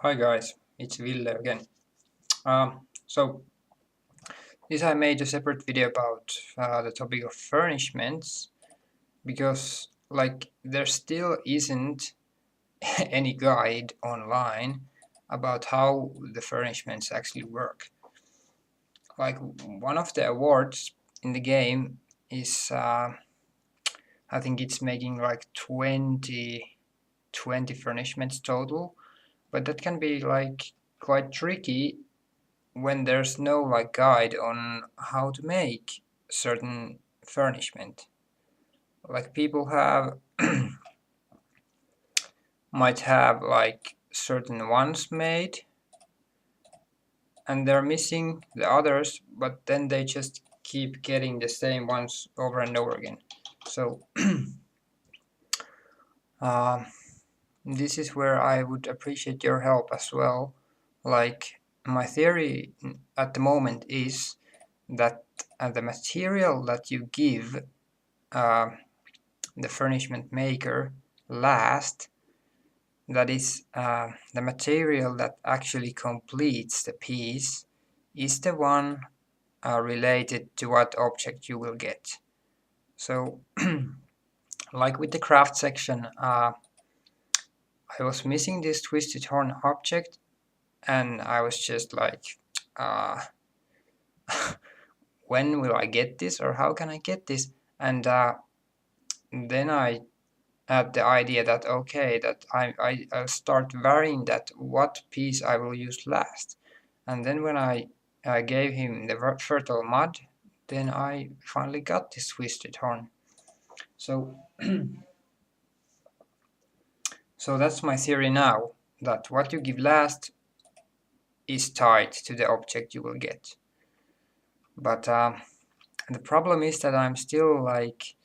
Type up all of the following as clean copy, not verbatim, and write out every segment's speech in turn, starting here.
Hi guys, it's Ville again. So this I made a separate video about the topic of furnishments because there still isn't any guide online about how the furnishments actually work. Like one of the awards in the game is I think it's making like 20 furnishments total, but that can be like quite tricky when there's no guide on how to make certain furnishment. Like people have might have like certain ones made and they're missing the others, but then they just keep getting the same ones over and over again. So uh, this is where I would appreciate your help as well. Like my theory at the moment is that the material that you give the furnishment maker last, that is the material that actually completes the piece, is the one related to what object you will get. So like with the craft section, I was missing this twisted horn object and I was just like when will I get this, or how can I get this? And then I had the idea that okay, that I'll start varying that what piece I will use last. And then when I gave him the fertile mud, then I finally got this twisted horn. So so that's my theory now, that what you give last is tied to the object you will get. But the problem is that I'm still like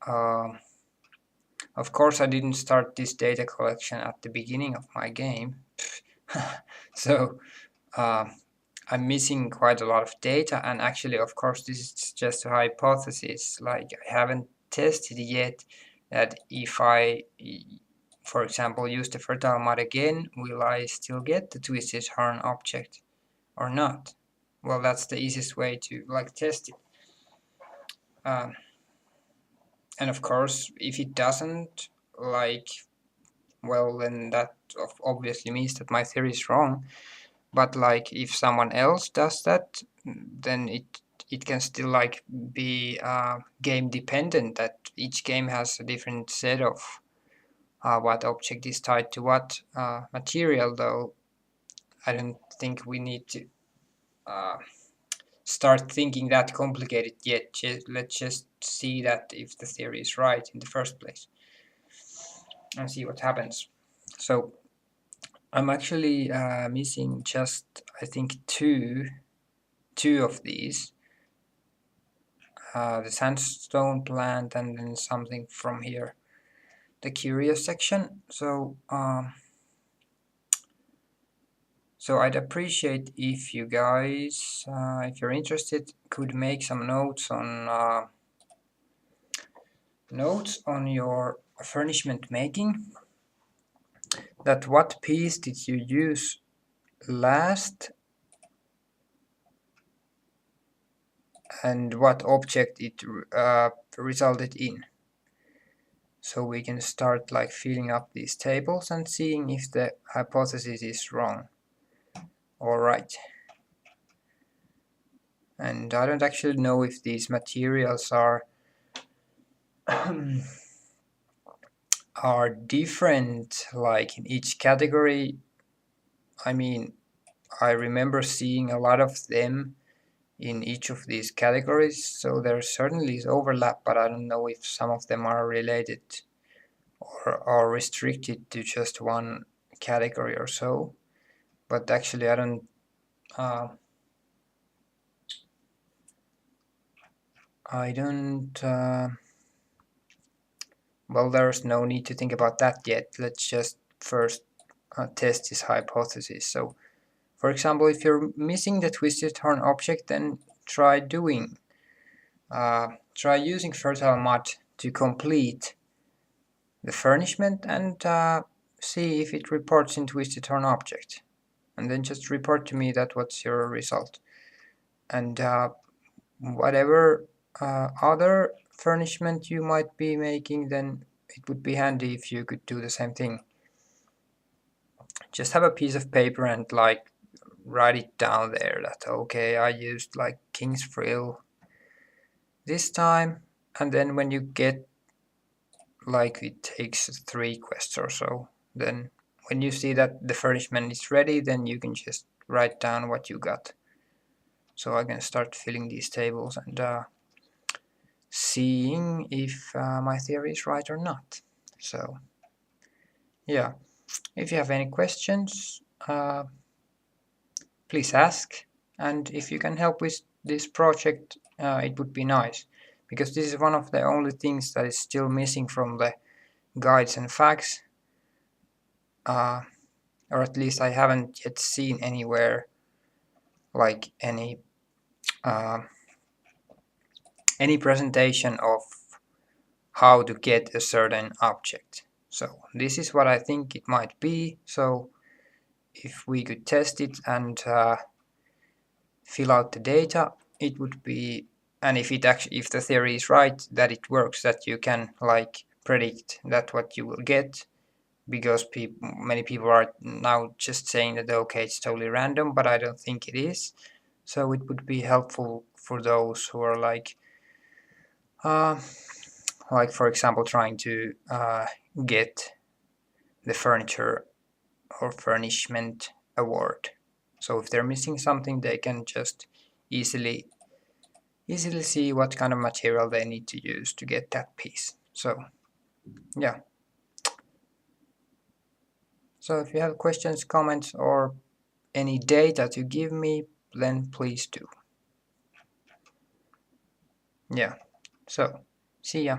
of course I didn't start this data collection at the beginning of my game. So I'm missing quite a lot of data, and actually of course this is just a hypothesis. Like I haven't tested yet that if I for example use the fertile mud again, will I still get the twisted horn object or not? Well, that's the easiest way to test it. And of course if it doesn't, well, then that obviously means that my theory is wrong. But if someone else does that, then it can still be game dependent, that each game has a different set of what object is tied to what material. Though I don't think we need to start thinking that complicated yet. Let's just see that if the theory is right in the first place and see what happens. So I'm actually missing just, I think, two of these. The sandstone plant and then something from here, the curious section. So so I'd appreciate if you guys, if you're interested, could make some notes on your furnishment making. That what piece did you use last and what object it resulted in. So we can start filling up these tables and seeing if the hypothesis is wrong or right. And I don't actually know if these materials are are different in each category. I mean, I remember seeing a lot of them in each of these categories, so there certainly is overlap, but I don't know if some of them are related or are restricted to just one category or so. But actually I don't well, there's no need to think about that yet. Let's just first test this hypothesis. So for example, if you're missing the twisted horn object, then try using fertile mud to complete the furnishment and see if it reports in twisted turn object, and then just report to me that what's your result. And whatever other furnishment you might be making, then it would be handy if you could do the same thing. Just have a piece of paper and like write it down there that okay, I used like king's frill this time, and then when you get like it takes 3 quests or so, then when you see that the furnishment is ready, then you can just write down what you got. So I can start filling these tables and seeing if my theory is right or not. So yeah, if you have any questions, please ask, and if you can help with this project, it would be nice, because this is one of the only things that is still missing from the guides and facts, or at least I haven't yet seen anywhere like any presentation of how to get a certain object. So this is what I think it might be. So if we could test it and fill out the data, it would be, and if the theory is right, that it works, that you can like predict that what you will get, because many people are now just saying that okay, it's totally random, but I don't think it is. So it would be helpful for those who are like for example trying to get the furniture or furnishment award. So if they're missing something, they can just easily see what kind of material they need to use to get that piece. So yeah. So if you have questions, comments, or any data to give me, then please do. Yeah. So see ya.